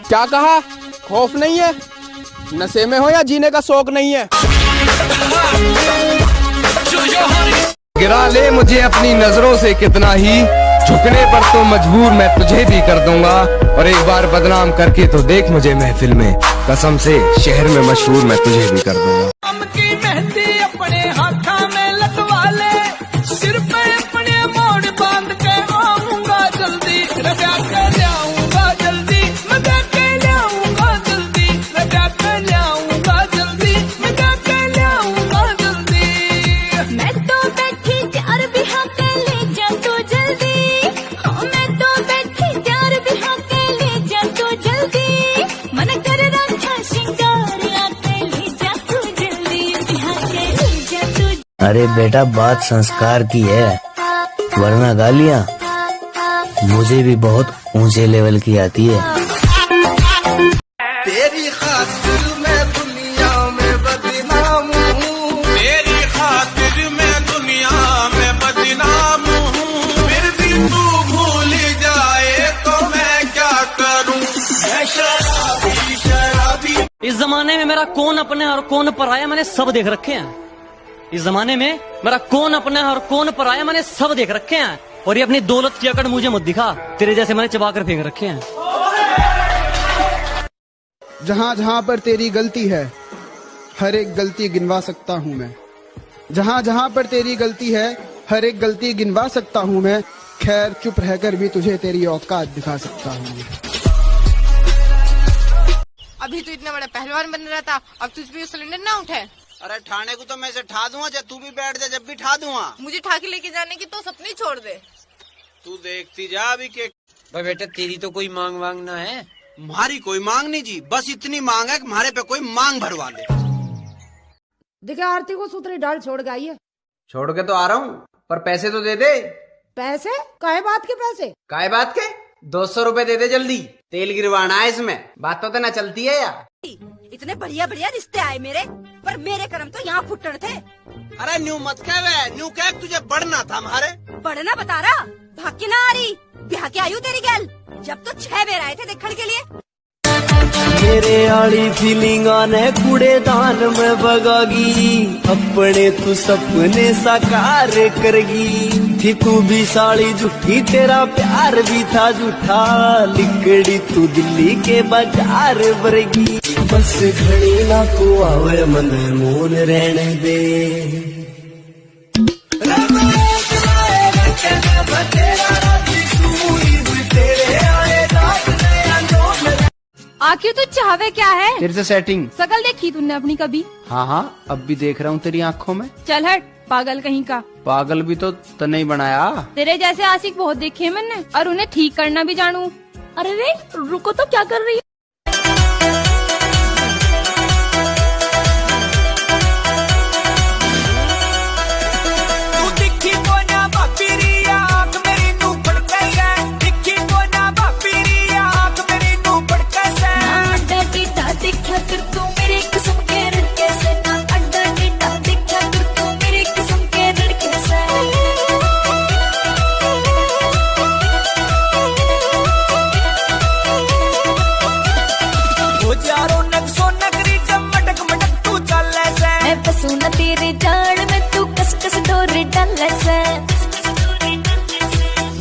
क्या कहा? खौफ नहीं है? नशे में हो या जीने का शौक नहीं है? गिरा ले मुझे अपनी नजरों से कितना ही, झुकने पर तो मजबूर मैं तुझे भी कर दूंगा। और एक बार बदनाम करके तो देख मुझे महफिल में, कसम से शहर में मशहूर मैं तुझे भी कर दूंगा। की मेहंदी अपने हाथा में लगवा ले, सिर पे अपने मोड़ बांध के आऊंगा जल्दी, रजा कर आऊंगा जल्दी, मैं के आऊंगा जल्दी, रजा कर आऊंगा जल्दी, मैं के आऊंगा जल्दी। मैं तो बैठी प्यार बिहा के ले जा तू जल्दी, हाँ मैं तो बैठी प्यार बिहा के ले जा तू जल्दी, मन कर रखा श्रृंगार आके ले जा तू जल्दी, बिहा के ले जा तू। अरे बेटा बात संस्कार की है, वरना गालियाँ मुझे भी बहुत ऊंचे लेवल की आती है। तेरी खातिर मैं दुनिया में बदनाम हूँ, तेरी खातिर मैं दुनिया में बदनाम हूँ, फिर भी तू भूल जाए तो मैं क्या करूँ, मैं शराबी शराबी। इस जमाने में मेरा कौन अपना है और कौन पराया मैंने सब देख रखे हैं। इस जमाने में मेरा कौन अपना है और कौन पराया मैंने सब देख रखे हैं। और ये अपनी दौलत की अकड़ मुझे मत दिखा, तेरे जैसे मैंने चबा कर फेंक रखे हैं। जहाँ जहाँ पर तेरी गलती है, हर एक गलती गिनवा सकता हूँ मैं। जहाँ जहाँ पर तेरी गलती है, हर एक गलती गिनवा सकता हूँ मैं। खैर चुप रहकर भी तुझे तेरी औकात दिखा सकता हूँ। अभी तो इतना बड़ा पहलवान बन रहा था, अब तुझ भी सिलेंडर ना उठे। अरे ठाने को तो मैं इसे ठा दूंगा, जब तू भी बैठ जा, जब भी ठा दूंगा। मुझे ठा के लेके जाने की तो सपने छोड़ दे। तू देखती जा अभी के। भाई बेटा तेरी तो कोई मांग वांग ना है? हमारी कोई मांग नहीं जी, बस इतनी मांग है कि हमारे पे कोई मांग भरवा ले। देखिए आरती को सूत्री डाल छोड़ गई है। छोड़ के तो आ रहा हूँ, पर पैसे तो दे दे। पैसे? काहे बात के पैसे? काहे बात के? 200 रुपए दे दे जल्दी, तेल गिरवाना है इसमें। बात तो ना चलती है यार। इतने बढ़िया बढ़िया रिश्ते आए मेरे, पर मेरे कर्म तो यहाँ फुटड़ थे। अरे न्यू मत कह, न्यू कह तुझे बढ़ना था हमारे। बढ़ना बता रहा, भाग के ना आ रही, ब्याह के आयु तेरी गैल। जब तो 6 बेर आए थे देखने के लिए। मेरे आली फीलिंग आने कूड़ेदान में बगागी, अपने तू सपने साकार करगी। थी तू भी साली झूठी, तेरा प्यार भी था झूठा, लिकड़ी तू दिल्ली के बाजार भरगी। बस घड़ी ना को आवे मन मोन रहने दे। आखिर तू चाहवे क्या है? तेरे से सेटिंग। शकल देखी तूने अपनी कभी? हाँ हाँ, अब भी देख रहा हूँ तेरी आंखों में। चल हट पागल कहीं का। पागल भी तो नहीं बनाया। तेरे जैसे आशिक बहुत देखे मैंने, और उन्हें ठीक करना भी जानू। अरे रे रुको तो, क्या कर रही है? तेरे जान में तू कस कस डोरे डाले से,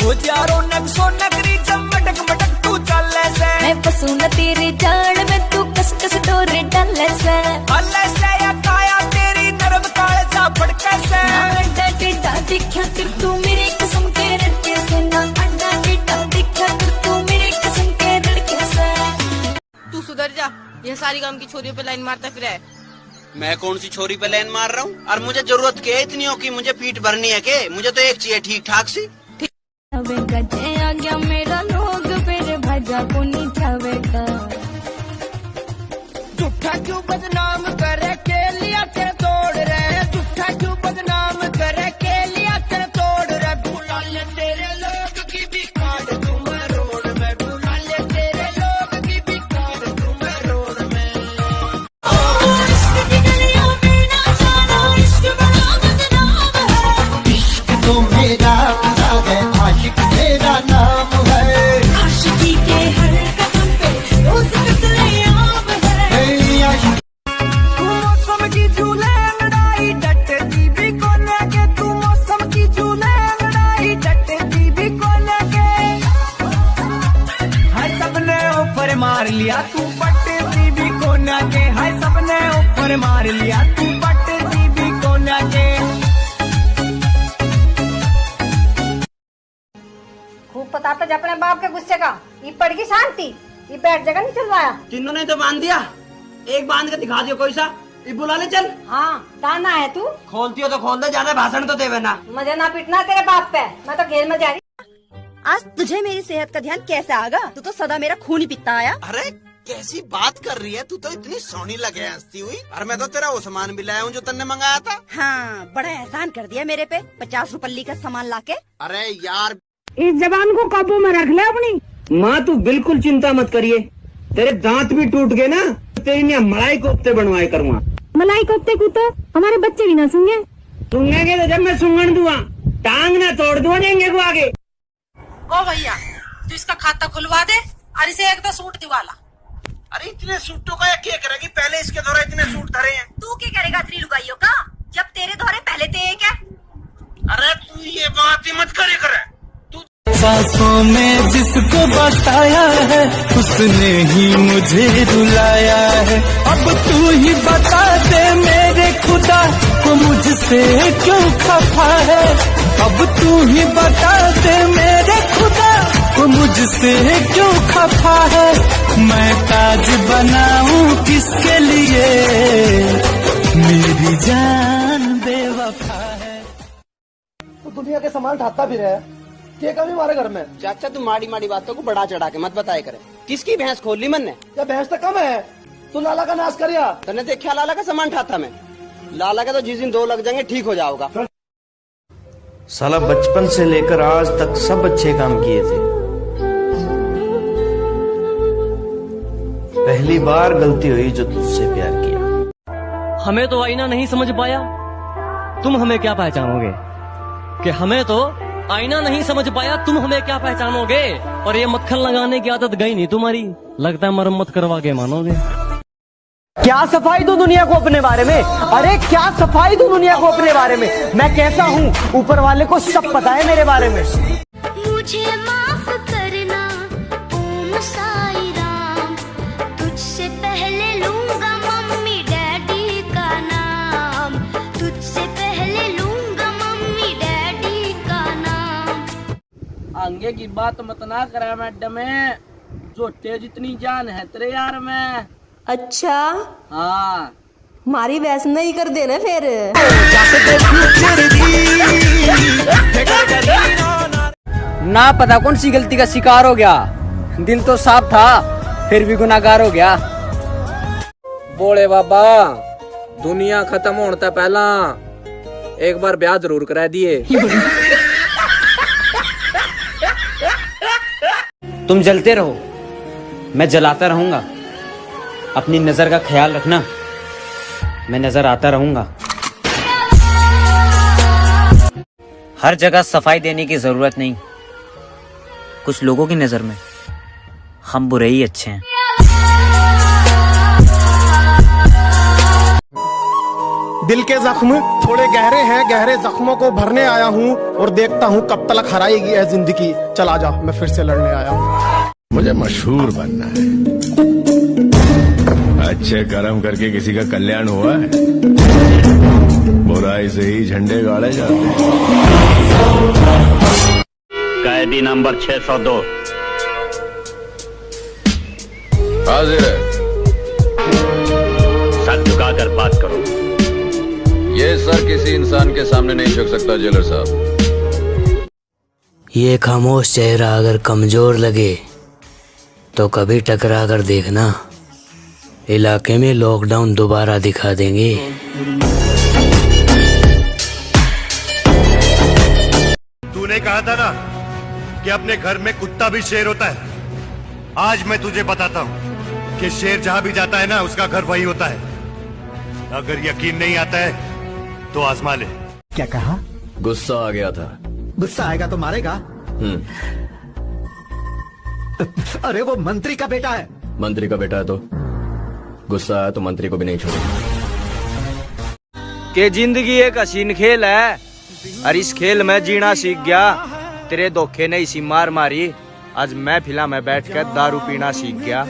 वो यारो नक्सो नगरी चमटक मटक तू चले से। मैं पसू न तेरे जान में तू कस कस डोरे डाले से। अल्लाह से या काया तेरी नरम काले सा फड़के से। अंडा टेढ़ा दिखा कर तू मेरे कसम के रड़के से, ना अंडा टेढ़ा दिखा कर तू मेरे कसम के रड़के से। तू सुधर जा, यह सारी गांव की छोरियों पे लाइन मारता फिर है। मैं कौन सी छोरी पे लाइन मार रहा हूँ? और मुझे जरूरत क्या है इतनी हो कि मुझे पीठ भरनी है के? मुझे तो एक चाहिए ठीक ठाक सी। गजे आ गया मेरा लोग, फिर भजा को नहीं जावेगा। झूठा क्यों बदनाम करे के लिया तेरे तोड़ रहे, झूठा क्यों बदनाम करे के लिया तेरे तोड़ रहे। भूला ले तेरे लोग की भी काट दूं मैं रोड में, भूला ले तेरे लोग की भी काट दूं मैं रोड में। तो मेरा है आशिक, तेरा नाम है। आशिकी के हर कदम पे रोज ऊपर मार लिया तू पट्टी भी कोना के, हाय सबने ऊपर मार लिया तू पट्टी भी कोना के। खूब पता था अपने बाप के गुस्से का, ये पड़ गई शांति, ये बैठ जगह नहीं चलवाया। तीनों ने तो बांध दिया, एक बांध के दिखा दियो कोई सा, ये बुला ले चल। हाँ ताना है तू, खोलती हो तो खोल दे, ज्यादा भाषण तो देवे ना। मुझे ना पिटना तेरे बाप पे, मैं तो घेर में जा रही। आज तुझे मेरी सेहत का ध्यान कैसे आगा? तू तो सदा मेरा खून ही पीता आया। अरे कैसी बात कर रही है तू, तो इतनी सोनी लगे हंसती हुई। अरे मैं तो तेरा वो सामान भी लाया हूँ जो तन्ने मंगाया था। हाँ बड़ा एहसान कर दिया मेरे पे, 50 रुपये का सामान लाके। अरे यार इस जबान को काबू में रख ले अपनी। माँ तू बिल्कुल चिंता मत करिए, तेरे दांत भी टूट गए ना, तेरी मैं मलाई कोफ्ते बनवाए करूँगा। मलाई कोफ्ते को तो हमारे बच्चे भी ना सुनेंगे। सुनेंगे तो जब मैं सुंगन दूंगा, टांग ना तोड़ दूंगा देंगे को आगे। ओ भैया तू इसका खाता खुलवा दे और इसे एक दो सूट दिवा ला। अरे इतने सूटों का क्या करेगी, पहले इसके द्वारा इतने सूट धरे हैं। तू क्या करेगा इतनी लुगाइयों का, जब तेरे दौरे पहले थे क्या? अरे तू ये बात ही मत करे करे। सांसों में जिसको बसाया है उसने ही मुझे रुलाया है। अब तू ही बता दे मेरे खुदा को मुझसे क्यों खफा है। अब तू ही बता दे मेरे खुदा को मुझसे क्यों खफा है। मैं ताज बनाऊं किसके लिए, मेरी जान बेवफा है। तो दुनिया के सामान ढाता भी रहे, क्या कमी हमारे घर में। चाचा तू माड़ी माड़ी बातों को बढ़ा चढ़ा के मत बताया करे। किसकी भैंस खोल ली मन ने? या भैंस तो कम है, तू लाला का नाश करिया। तने देखा लाला का सामान ठाता मैं, लाला का तो जिस दिन 2 लग जाएंगे ठीक हो जाओगा। साला बचपन से लेकर आज तक सब अच्छे काम किए थे, पहली बार गलती हुई जो तुझसे प्यार किया। हमें तो आईना नहीं समझ पाया, तुम हमें क्या पहचानोगे। कि हमें तो आईना नहीं समझ पाया, तुम हमें क्या पहचानोगे। और ये मक्खन लगाने की आदत गई नहीं तुम्हारी, लगता है मरम्मत करवा के मानोगे। क्या सफाई दो दुनिया को अपने बारे में, अरे क्या सफाई दो दुनिया को अपने बारे में। मैं कैसा हूँ ऊपर वाले को सब पता है मेरे बारे में। मुझे माफ करना ओम साई राम, तुझसे पहले लूंगा मम्मी डैडी का नाम, तुझसे पहले लूंगा मम्मी डैडी का नाम। आगे की बात मत ना करा मैडम, झोटे जितनी जान है तेरे यार में। अच्छा हाँ मारी वैस नहीं कर देना फिर। ना पता कौन सी गलती का शिकार हो गया, दिल तो साफ था फिर भी गुनाहगार हो गया। बोले बाबा दुनिया खत्म होने से पहला एक बार ब्याह जरूर करा दिए। तुम जलते रहो, मैं जलाता रहूंगा। अपनी नजर का ख्याल रखना, मैं नजर आता रहूंगा। हर जगह सफाई देने की जरूरत नहीं, कुछ लोगों की नजर में हम बुरे ही अच्छे हैं। दिल के जख्म थोड़े गहरे हैं, गहरे जख्मों को भरने आया हूँ और देखता हूँ कब तक हराएगी यह जिंदगी। चला जा, मैं फिर से लड़ने आया हूँ। मुझे मशहूर बनना है, अच्छे कर्म करके किसी का कल्याण हुआ है, बुराई से ही झंडे गाड़े जाते हैं। कैदी नंबर 602 हाजिर है। सर झुकाकर बात करो। ये सर किसी इंसान के सामने नहीं झुक सकता जेलर साहब। ये खामोश चेहरा अगर कमजोर लगे तो कभी टकरा कर देखना, इलाके में लॉकडाउन दोबारा दिखा देंगे। तूने कहा था ना कि अपने घर में कुत्ता भी शेर होता है। आज मैं तुझे बताता हूँ कि शेर जहाँ भी जाता है ना उसका घर वही होता है। अगर यकीन नहीं आता है तो आजमा ले। क्या कहा? गुस्सा आ गया था। गुस्सा आएगा तो मारेगा। अरे वो मंत्री का बेटा है। मंत्री का बेटा है तो गुस्सा आया तो मंत्री को भी नहीं छोड़ेगा। कि जिंदगी एक हसीन खेल है और इस खेल में जीना सीख गया। तेरे धोखे ने इसी मार मारी, आज मैं फिल्म में बैठ कर दारू पीना सीख गया।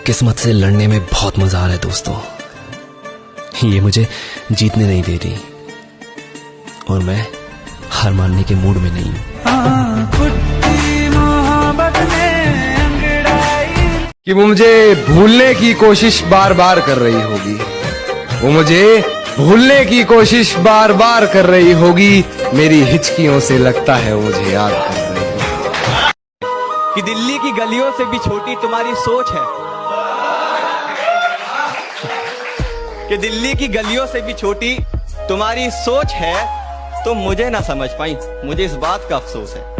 किस्मत से लड़ने में बहुत मजा आ रहा है दोस्तों। ये मुझे जीतने नहीं दे रही और मैं हार मानने के मूड में नहीं हूं। कि वो मुझे भूलने की कोशिश बार बार कर रही होगी, वो मुझे भूलने की कोशिश बार बार कर रही होगी। मेरी हिचकियों से लगता है वो मुझे याद कर रही होगी। कि दिल्ली की गलियों से भी छोटी तुम्हारी सोच है, कि दिल्ली की गलियों से भी छोटी तुम्हारी सोच है। तुम मुझे ना समझ पाई, मुझे इस बात का अफसोस है।